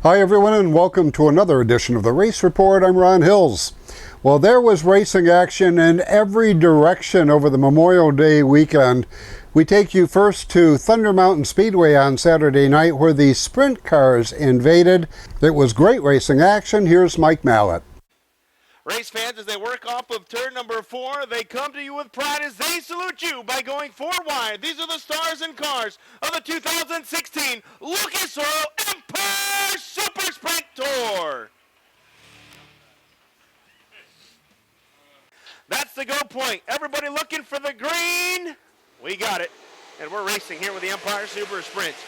Hi everyone and welcome to another edition of the Race Report. I'm Ron Hills. Well, there was racing action in every direction over the Memorial Day weekend. We take you first to Thunder Mountain Speedway on Saturday night where the sprint cars invaded. It was great racing action. Here's Mike Mallett. Race fans, as they work off of turn number 4, they come to you with pride as they salute you by going 4 wide. These are the stars and cars of the 2016 Lucas Oil Empire Super Sprint Tour. That's the go point. Everybody looking for the green. We got it. And we're racing here with the Empire Super Sprints.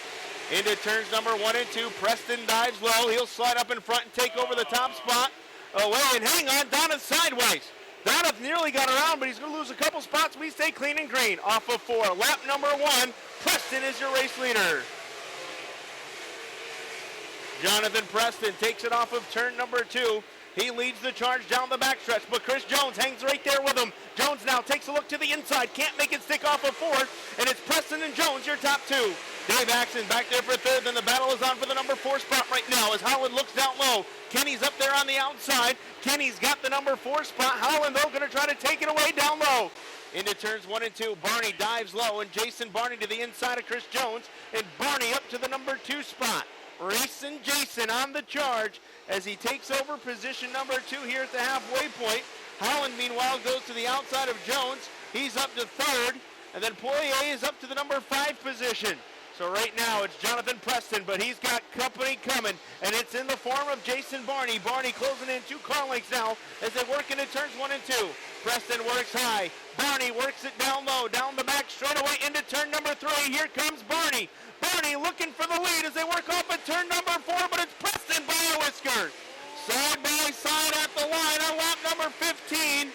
Into turns number 1 and 2. Preston dives low. He'll slide up in front and take over the top spot. Away and hang on, Donath sideways. Donath nearly got around, but he's going to lose a couple spots. We stay clean and green. Off of 4. Lap number 1. Preston is your race leader. Jonathan Preston takes it off of turn number 2. He leads the charge down the backstretch, but Chris Jones hangs right there with him. Jones now takes a look to the inside. Can't make it stick off of 4th, and it's Preston and Jones, your top 2. Dave Axon back there for 3rd, then the battle is on for the number 4 spot right now as Howland looks down low. Kenny's up there on the outside. Kenny's got the number 4 spot. Howland, though, going to try to take it away down low. Into turns 1 and 2, Barney dives low, and Jason Barney to the inside of Chris Jones, and Barney up to the number 2 spot. Racing Jason on the charge as he takes over position number 2 here at the halfway point. Howland, meanwhile, goes to the outside of Jones. He's up to 3rd, and then Poirier is up to the number 5 position. So right now it's Jonathan Preston, but he's got company coming, and it's in the form of Jason Barney. Barney closing in 2 car lengths now as they work into turns 1 and 2. Preston works high. Barney works it down low, down the back straightaway into turn number 3. Here comes Barney. Barney looking for the lead as they work off at turn number 4, but it's Preston by a whisker. Side by side at the line on lap number 15.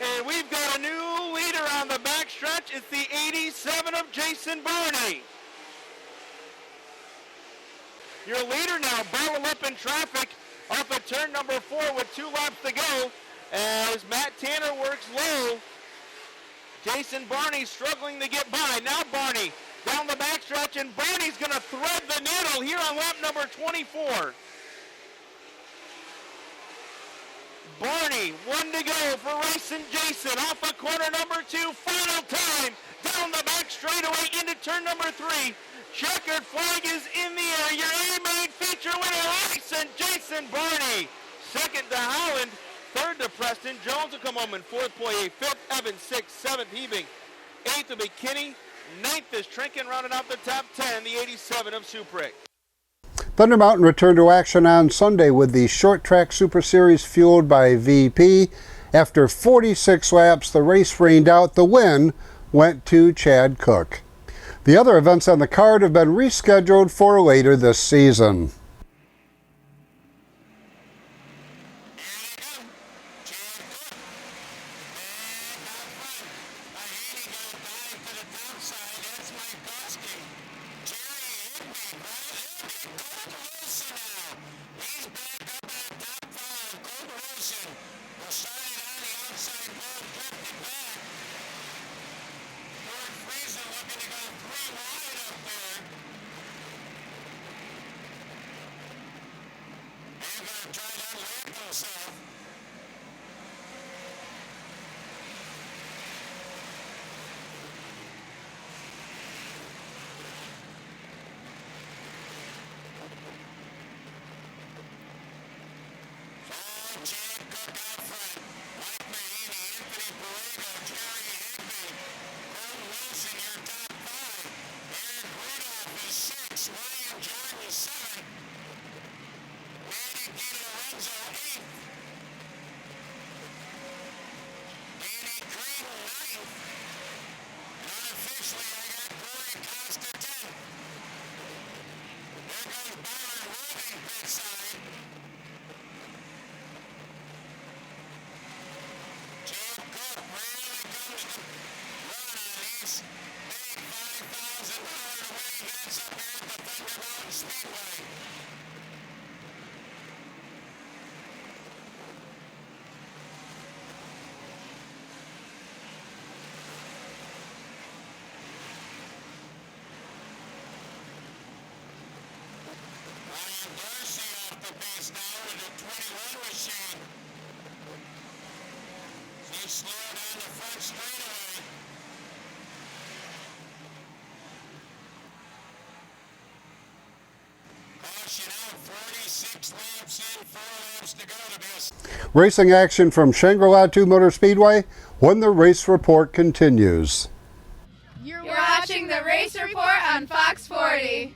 And we've got a new leader on the backstretch. It's the 87 of Jason Barney. Your leader now bottled up in traffic off at turn number 4 with 2 laps to go. As Matt Tanner works low, Jason Barney struggling to get by. Now Barney down the backstretch, and Barney's going to thread the needle here on lap number 24. Barney, 1 to go for Racing Jason. Off of corner number 2, final time. Down the back straightaway into turn number 3. Checkered flag is in the air. Your A-main feature winner, Racing Jason Barney. 2nd to Howland. 3rd to Preston. Jones will come home in 4th. Poirier 5th. Evans 6th. 7th Hebing. 8th will be Kinney. 9th is Trinken rounding out the top 10. The 87 of Suprick. Thunder Mountain returned to action on Sunday with the Short Track Super Series fueled by VP. After 46 laps, the race rained out. The win went to Chad Cook. The other events on the card have been rescheduled for later this season. the 21 machine. They slow down the front straightaway. Caution out, 46 laps in, 4 laps to go to be a... Racing action from Shangri-La 2 Motor Speedway when the race report continues. You're watching the Race Report on Fox 40.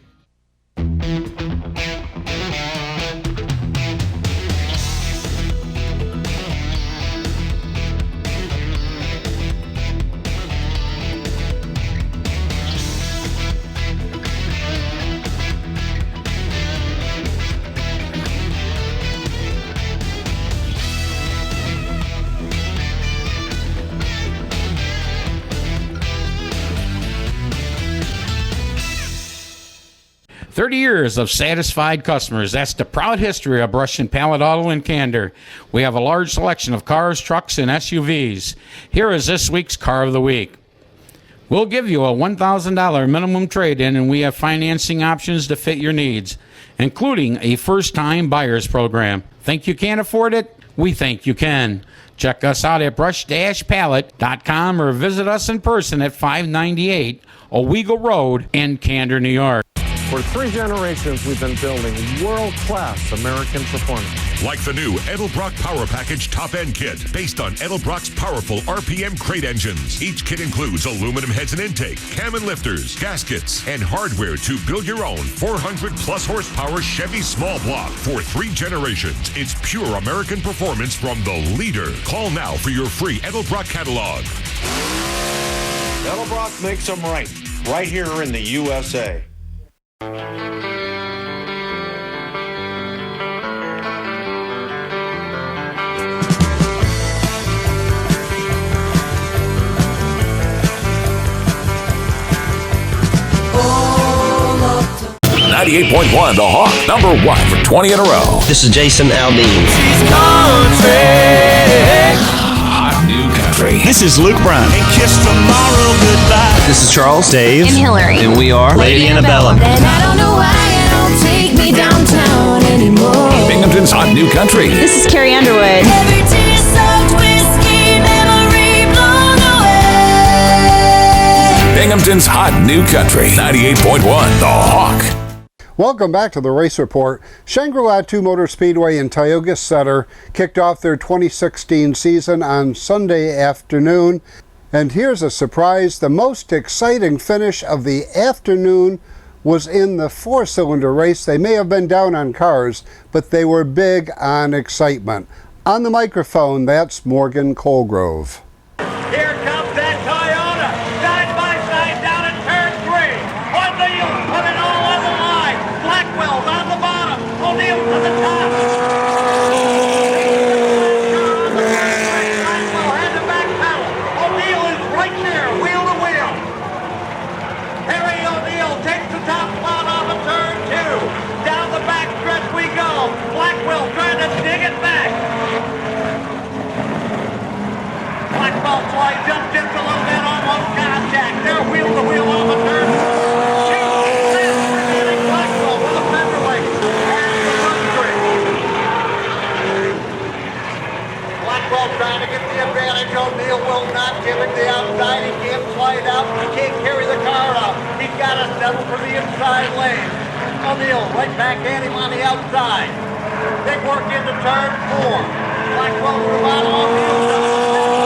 "30 years of satisfied customers. That's the proud history of Brush and Pallet Auto in Candor. We have a large selection of cars, trucks, and SUVs. Here is this week's Car of the Week. We'll give you a $1,000 minimum trade-in, and we have financing options to fit your needs, including a first-time buyers program. Think you can't afford it? We think you can. Check us out at brush-pallet.com or visit us in person at 598 Owego Road in Candor, New York. For 3 generations, we've been building world-class American performance. Like the new Edelbrock Power Package Top End Kit, based on Edelbrock's powerful RPM crate engines. Each kit includes aluminum heads and intake, cam and lifters, gaskets, and hardware to build your own 400-plus horsepower Chevy small block. For 3 generations, it's pure American performance from the leader. Call now for your free Edelbrock catalog. Edelbrock makes them right here in the USA. 98.1 The Hawk, number 1 for 20 in a row. This is Jason Aldean. Hot new country. This is Luke Brown. And kiss tomorrow goodbye. This is Charles, Dave, and Hillary. And we are Lady Annabella. And I don't know why you don't take me downtown anymore. Binghamton's Hot New Country. This is Carrie Underwood. Every tear-soaked whiskey memory blown away. Binghamton's Hot New Country. 98.1 The Hawk. Welcome back to the Race Report. Shangri-La 2 Motor Speedway in Tioga Center kicked off their 2016 season on Sunday afternoon. And here's a surprise. The most exciting finish of the afternoon was in the 4-cylinder race. They may have been down on cars, but they were big on excitement. On the microphone, that's Morgan Colgrove. Here comes that Toyota, side by side down in turn 3. O'Neal put it all on the line. Blackwell's on the bottom. O'Neal to the top. Blackwell had the back pedal. O'Neal is right there, wheel to wheel. Harry O'Neal takes the top spot off of turn 2. Down the back stretch we go. Blackwell trying to dig it back. Blackwell slides up just a little bit, almost contact. They're wheel to wheel off of turn 2. Blackwell with a featherweight and the front straight. Blackwell trying to get the advantage. O'Neal will not give it the outside. He can't slide out. He can't carry the car out. He's got to settle for the inside lane. O'Neal right back at him on the outside. Big work into turn 4. Blackwell to the bottom. O'Neal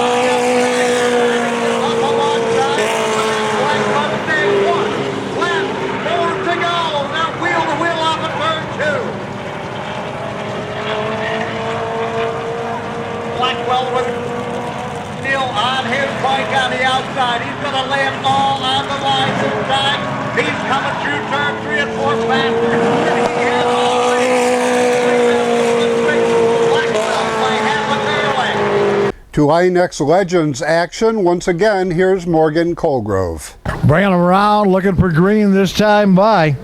Blackwell with Neal on his bike on the outside. He's going to lay it all on the line this time. He's coming through turn 3 and 4 faster than he has already. Blackwell by half a barely. To INEX Legends action, once again, here's Morgan Colgrove. Bringing them around, looking for green this time by.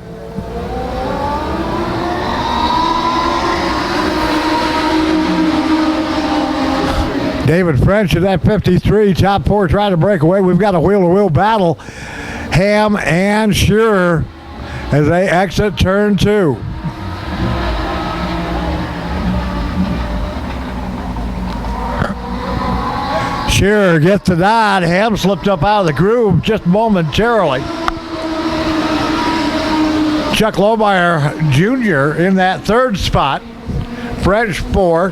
David French at that 53, top 4 trying to break away. We've got a wheel-to-wheel battle. Ham and Shearer as they exit turn 2. Shearer gets the nod. Ham slipped up out of the groove just momentarily. Chuck Lohmeyer Jr. in that third spot. French 4.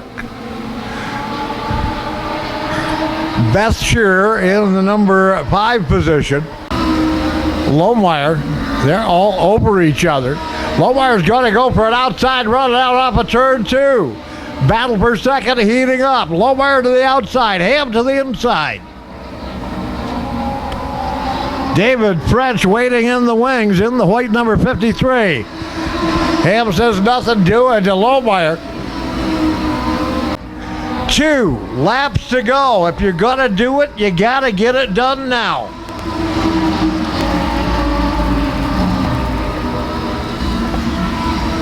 Beth Shearer in the number 5 position. Lohmeyer, they're all over each other. Lohmeyer's going to go for an outside run out off of turn 2. Battle for second heating up. Lohmeyer to the outside, Ham to the inside. David French waiting in the wings in the white number 53. Ham says nothing doing to Lohmeyer. 2 laps to go. If you're going to do it, you got to get it done now.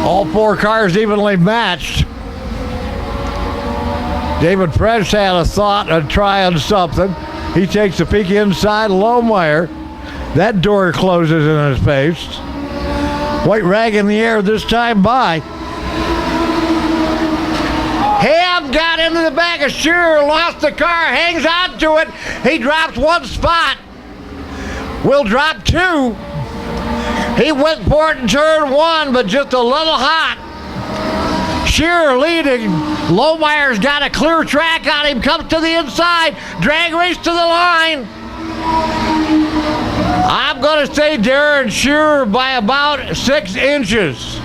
All 4 cars evenly matched. David French had a thought of trying something. He takes a peek inside Lohmeyer. That door closes in his face. White rag in the air this time by. Ham got into the back of Shearer, lost the car, hangs on to it. He drops 1 spot. Will drop 2. He went for it in turn 1, but just a little hot. Shearer leading. Lohmeyer's got a clear track on him. Comes to the inside. Drag race to the line. I'm going to say Darren Shearer by about 6 inches.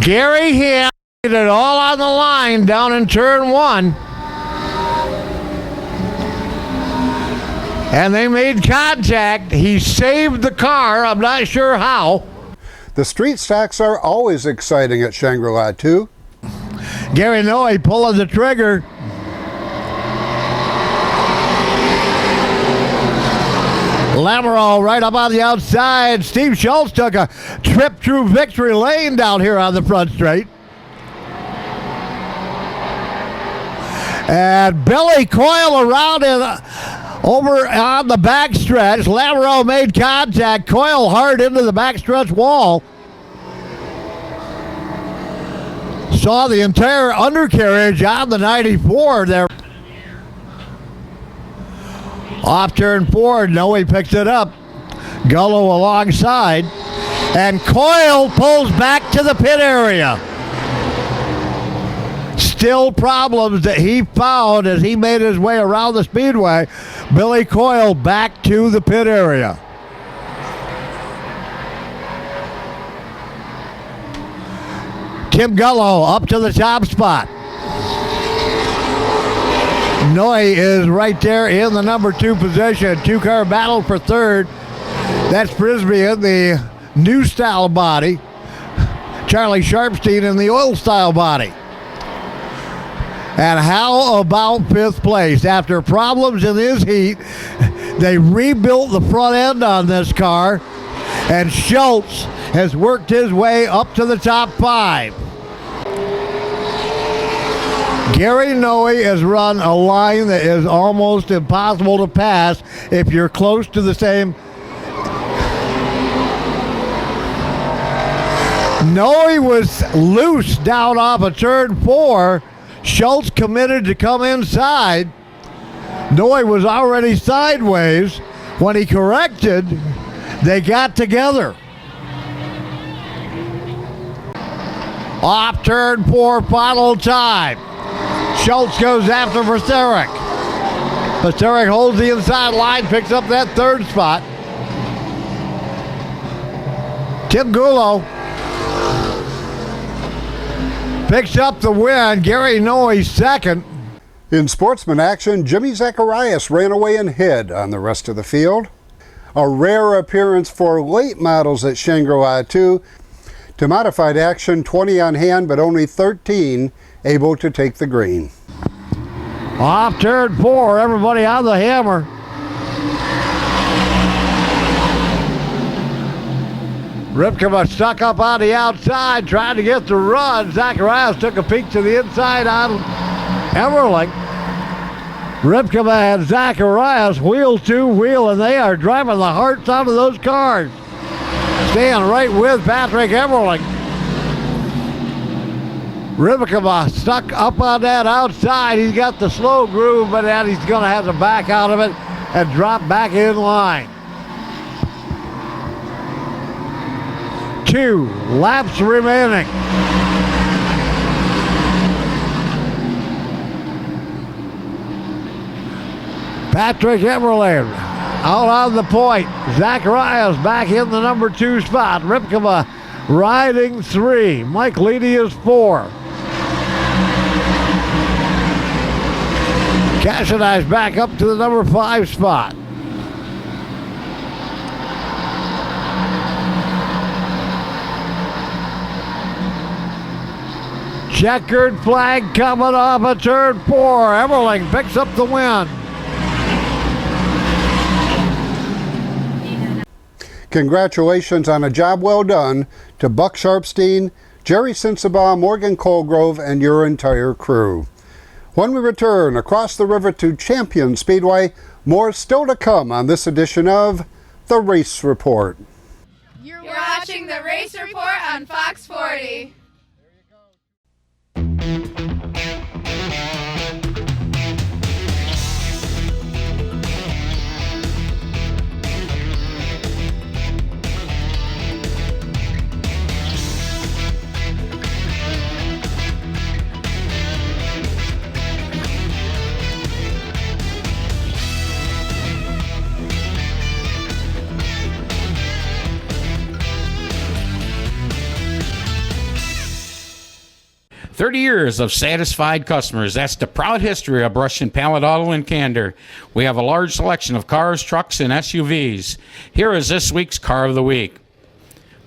Gary Ham did it all on the line down in turn 1. And they made contact. He saved the car. I'm not sure how. The street stocks are always exciting at Shangri-La 2. Gary Noe pulling the trigger. Lamoureux right up on the outside. Steve Schultz took a trip through victory lane down here on the front straight. And Billy Coyle around over on the backstretch. Lamoureux made contact. Coyle hard into the backstretch wall. Saw the entire undercarriage on the 94 there. Off turn 4, Noe picks it up. Gullo alongside. And Coyle pulls back to the pit area. Still problems that he found as he made his way around the speedway. Billy Coyle back to the pit area. Tim Gullo up to the top spot. Noe is right there in the number 2 position. 2-car battle for third. That's Frisbee in the new style body. Charlie Sharpstein in the oil style body. And how about 5th place? After problems in this heat, they rebuilt the front end on this car, and Schultz has worked his way up to the top 5. Gary Noe has run a line that is almost impossible to pass if you're close to the same. Noe was loose down off of turn 4. Schultz committed to come inside. Noe was already sideways. When he corrected, they got together. Off turn 4, final time. Schultz goes after Verseric. Verseric holds the inside line, picks up that 3rd spot. Tim Gullo picks up the win. Gary Noe 2nd. In sportsman action, Jimmy Zacharias ran away and hid on the rest of the field. A rare appearance for late models at Shangri-La 2. To modified action, 20 on hand, but only 13 able to take the green. Off turn 4, everybody on the hammer. Ripken stuck up on the outside, trying to get the run. Zacharias took a peek to the inside on Everling. Ripken and Zacharias wheel to wheel, and they are driving the hearts out of those cars. Staying right with Patrick Everling. Rybakina stuck up on that outside. He's got the slow groove, but then he's going to have to back out of it and drop back in line. 2 laps remaining. Patrick Emerling out on the point. Zacharias back in the number 2 spot. Rybakina riding 3. Mike Leedy is 4. Cassidy's back up to the number 5 spot. Checkered flag coming off of turn 4. Emerling picks up the win. Congratulations on a job well done to Buck Sharpstein, Jerry Sensabaugh, Morgan Colgrove, and your entire crew. When we return across the river to Champion Speedway, more still to come on this edition of The Race Report. You're watching The Race Report on Fox 40. "30 years of satisfied customers. That's the proud history of Brush and Pallet Auto in Candor. We have a large selection of cars, trucks, and SUVs. Here is this week's Car of the Week.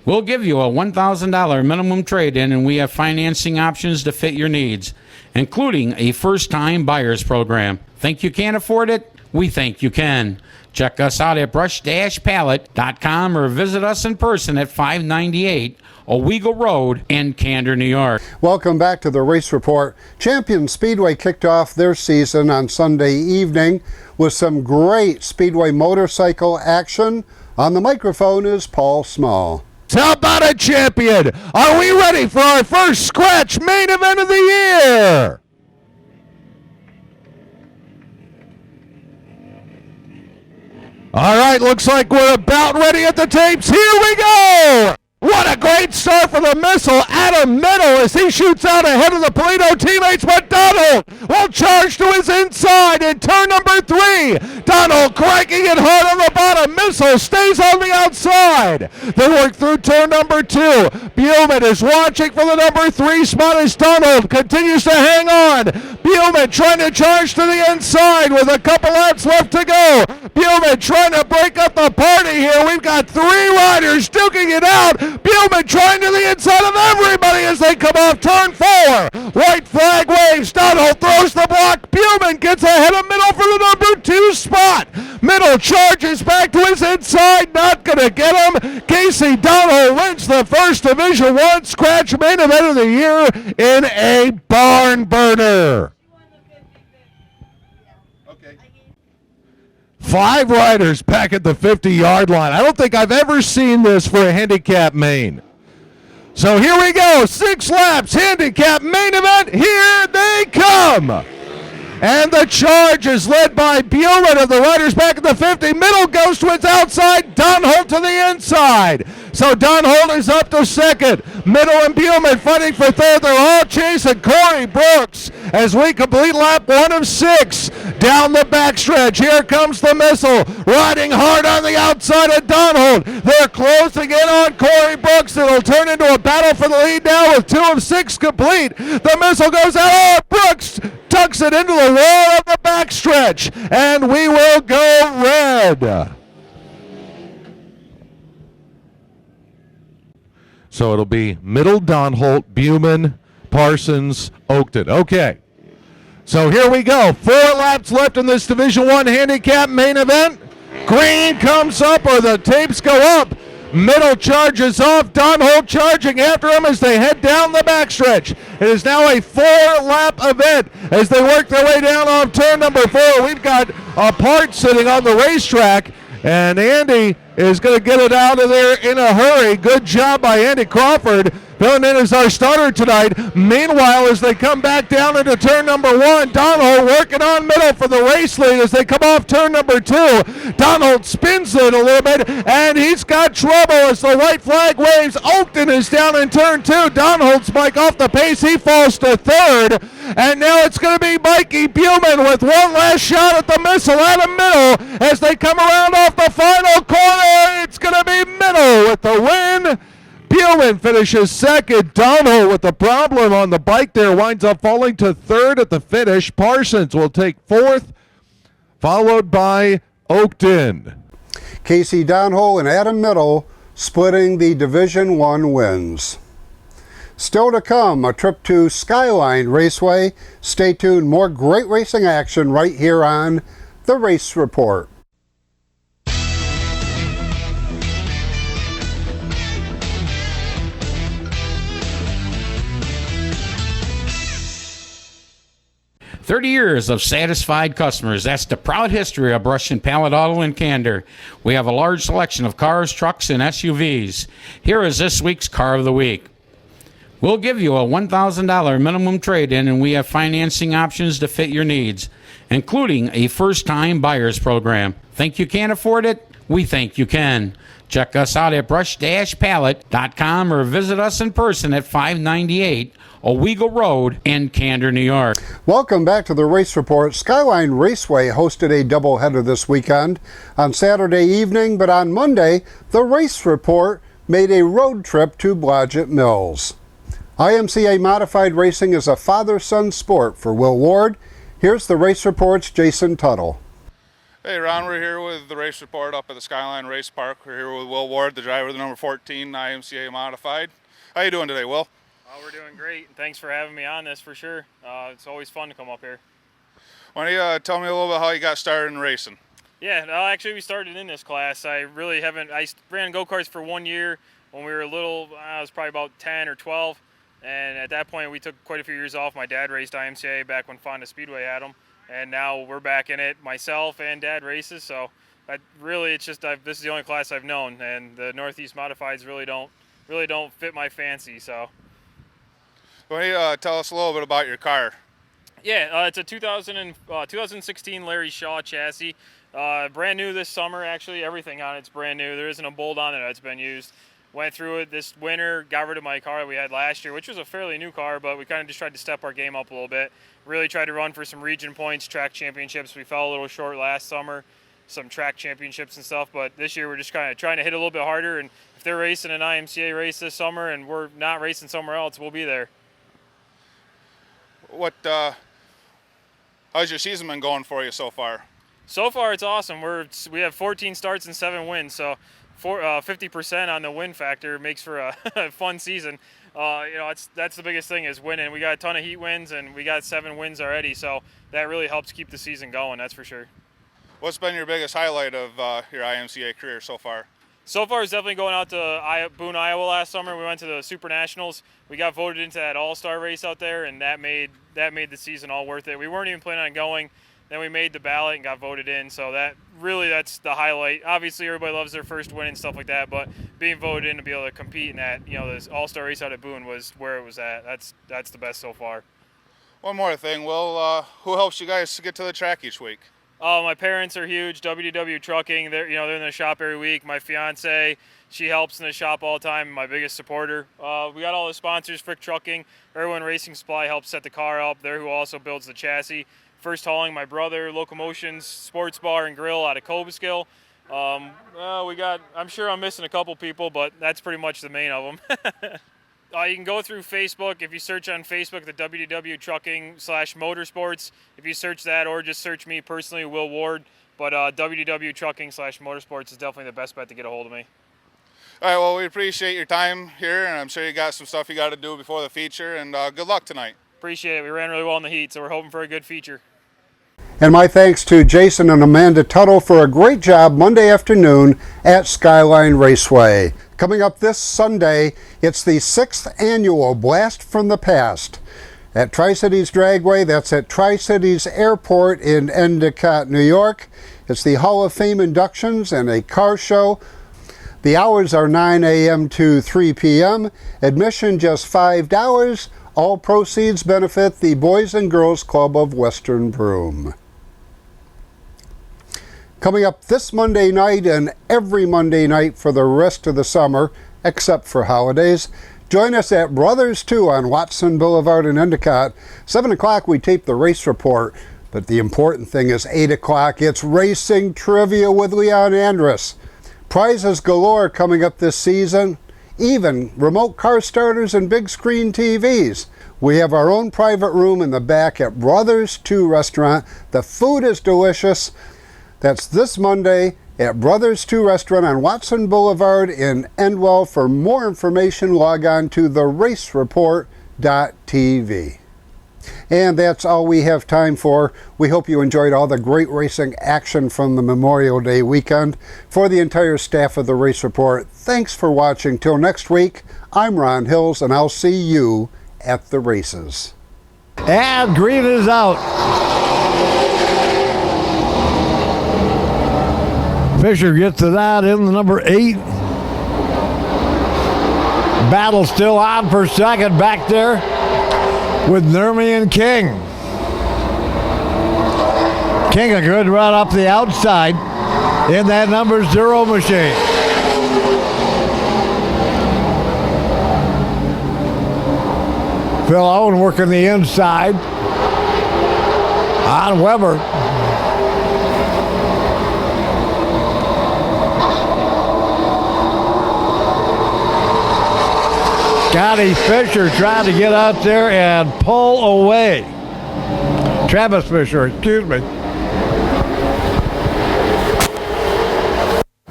We'll give you a $1,000 minimum trade-in, and we have financing options to fit your needs, including a first-time buyer's program. Think you can't afford it? We think you can. Check us out at brush-pallet.com or visit us in person at 598 Owego Road in Candor, New York. Welcome back to the Race Report. Champion Speedway kicked off their season on Sunday evening with some great Speedway motorcycle action. On the microphone is Paul Small. How about it, Champion? Are we ready for our first scratch main event of the year? All right, looks like we're about ready at the tapes. Here we go! What a great start for the Missile. Adam Middle as he shoots out ahead of the Polito teammates, but Donald will charge to his inside in turn number 3. Donald cranking it hard on the bottom. Missile stays on the outside. They work through turn number 2. Buhlman is watching for the number 3 spot as Donald continues to hang on. Buhlman trying to charge to the inside with a couple laps left to go. Buhlman trying to break up the party here. We've got 3 riders duking it out. Buhlman trying to the inside of everybody as they come off turn 4. White flag waves. Donald throws the block. Buhlman gets ahead of Middle for the number 2 spot. Middle charges back to his inside. Not going to get him. Casey Donald wins the first Division I scratch main event of the year in a barn burner. 5 riders back at the 50-yard line. I don't think I've ever seen this for a handicap main. So here we go. 6 laps, handicap main event. Here they come. And the charge is led by Buhlman of the riders back at the 50. Middle goes to its outside. Don Holt to the inside. So Don Holt is up to second. Middle and Buhlman fighting for third. They're all chasing Corey Brooks as we complete lap 1 of 6. Down the backstretch, here comes the Missile, riding hard on the outside of Don Holt. They're closing in on Corey Brooks. It'll turn into a battle for the lead now with 2 of 6 complete. The Missile goes out. Oh, Brooks tucks it into the wall of the backstretch, and we will go red. So it'll be Middle, Don Holt, Buhlman, Parsons, Oakton. Okay. So here we go. 4 laps left in this Division I handicap main event. Green comes up, or the tapes go up. Middle charges off. Don Holt charging after him as they head down the backstretch. It is now a 4-lap event as they work their way down off turn number 4. We've got a part sitting on the racetrack, and Andy is going to get it out of there in a hurry. Good job by Andy Crawford, filling in as our starter tonight. Meanwhile, as they come back down into turn number 1, Donald working on middle for the race lead as they come off turn number 2. Donald spins it a little bit, and he's got trouble as the white flag waves. Oakton is down in turn 2. Donald's Mike off the pace. He falls to 3rd, and now it's going to be Mikey Buman with one last shot at the missile out of middle as they come around off the final corner. It's going to be Middle with the win. Buman finishes 2nd. Donald with the problem on the bike there winds up falling to 3rd at the finish. Parsons will take 4th, followed by Oakton. Casey Downhole and Adam Middle splitting the Division 1 wins. Still to come, a trip to Skyline Raceway. Stay tuned, more great racing action right here on The Race Report. "30 years of satisfied customers. That's the proud history of Brush and Pallet Auto in Candor. We have a large selection of cars, trucks, and SUVs. Here is this week's Car of the Week. We'll give you a $1,000 minimum trade-in, and we have financing options to fit your needs, including a first-time buyers program. Think you can't afford it? We think you can. Check us out at brush-pallet.com or visit us in person at 598 Owego Road in Candor, New York. Welcome back to the Race Report. Skyline Raceway hosted a doubleheader this weekend on Saturday evening, but on Monday, the Race Report made a road trip to Blodgett Mills. IMCA Modified Racing is a father-son sport for Will Ward. Here's the Race Report's Jason Tuttle. Hey Ron, we're here with the Race Report up at the Skyline Race Park. We're here with Will Ward, the driver of the number 14 IMCA Modified. How you doing today, Will? We're doing great. Thanks for having me on this for sure. It's always fun to come up here. Why don't you tell me a little bit how you got started in racing? Yeah, actually we started in this class. I ran go-karts for 1 year when we were little. I was probably about 10 or 12. And at that point, we took quite a few years off. My dad raced IMCA back when Fonda Speedway had them. And now we're back in it. Myself and Dad races. So this is the only class I've known. And the Northeast Modifieds really don't fit my fancy. So. Why don't you tell us a little bit about your car? Yeah, it's a 2016 Larry Shaw chassis. Brand new this summer, actually. Everything on it's brand new. There isn't a bolt on it that's been used. Went through it this winter, got rid of my car that we had last year, which was a fairly new car, but we kind of just tried to step our game up a little bit. Really tried to run for some region points, track championships. We fell a little short last summer, some track championships and stuff, but this year we're just kind of trying to hit a little bit harder, and if they're racing an IMCA race this summer and we're not racing somewhere else, we'll be there. How's your season been going for you so far? So far it's awesome. We have 14 starts and 7 wins, so 50% on the win factor makes for a fun season. That's the biggest thing is winning. We got a ton of heat wins and we got 7 wins already, so that really helps keep the season going, that's for sure. What's been your biggest highlight of your IMCA career so far? So far it's definitely going out to Boone, Iowa last summer. We went to the Super Nationals. We got voted into that all-star race out there, and that made the season all worth it. We weren't even planning on going. Then we made the ballot and got voted in, so that's the highlight. Obviously, everybody loves their first win and stuff like that, but being voted in to be able to compete in that, this all-star race out at Boone was where it was at. That's the best so far. One more thing, Will. Who helps you guys to get to the track each week? My parents are huge. WDW Trucking. They're in the shop every week. My fiance, she helps in the shop all the time. My biggest supporter. We got all the sponsors. Frick Trucking, Irwin Racing Supply helps set the car up. They're who also builds the chassis. First Hauling, my brother, Locomotions Sports Bar and Grill out of Cobleskill. I'm sure I'm missing a couple people, but that's pretty much the main of them. You can go through Facebook. If you search on Facebook, the WDW Trucking /Motorsports, if you search that, or just search me personally, Will Ward, but WDW Trucking /Motorsports is definitely the best bet to get a hold of me. All right, well, we appreciate your time here, and I'm sure you got some stuff you got to do before the feature, and good luck tonight. Appreciate it. We ran really well in the heat, so we're hoping for a good feature. And my thanks to Jason and Amanda Tuttle for a great job Monday afternoon at Skyline Raceway. Coming up this Sunday, it's the 6th annual Blast from the Past at Tri-Cities Dragway. That's at Tri-Cities Airport in Endicott, New York. It's the Hall of Fame inductions and a car show. The hours are 9 a.m. to 3 p.m. Admission just $5. All proceeds benefit the Boys and Girls Club of Western Broome. Coming up this Monday night and every Monday night for the rest of the summer, except for holidays, join us at Brothers 2 on Watson Boulevard in Endicott. 7 o'clock we tape the race report, but the important thing is 8 o'clock. It's racing trivia with Leon Andrus. Prizes galore coming up this season, even remote car starters and big screen TVs. We have our own private room in the back at Brothers 2 Restaurant. The food is delicious. That's this Monday at Brothers 2 Restaurant on Watson Boulevard in Endwell. For more information, log on to theracereport.tv. And that's all we have time for. We hope you enjoyed all the great racing action from the Memorial Day weekend. For the entire staff of the Race Report, thanks for watching. Till next week, I'm Ron Hills, and I'll see you at the races. And green is out. Fisher gets to that in the number 8. Battle still on for second back there with Nermy and King. King a good run up the outside in that number 0 machine. Phil Owen working the inside on Weber. Scotty Fisher trying to get out there and pull away. Travis Fisher, excuse me.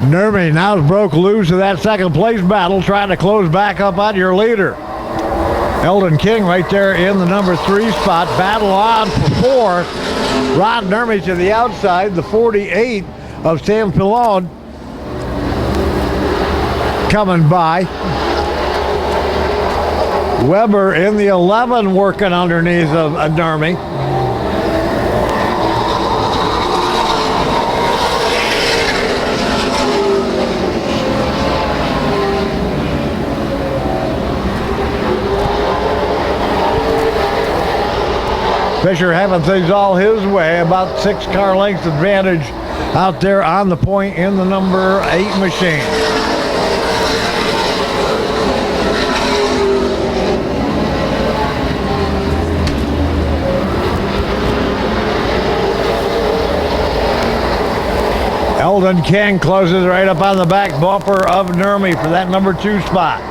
Nermy now broke loose of that second place battle, trying to close back up on your leader. Eldon King right there in the number 3 spot. Battle on for 4. Rod Nermy to the outside, the 48 of Sam Pilon coming by. Weber in the 11 working underneath of Nermy. Fisher having things all his way, about 6 car lengths advantage out there on the point in the number 8 machine. Eldon King closes right up on the back bumper of Nermy for that number 2 spot.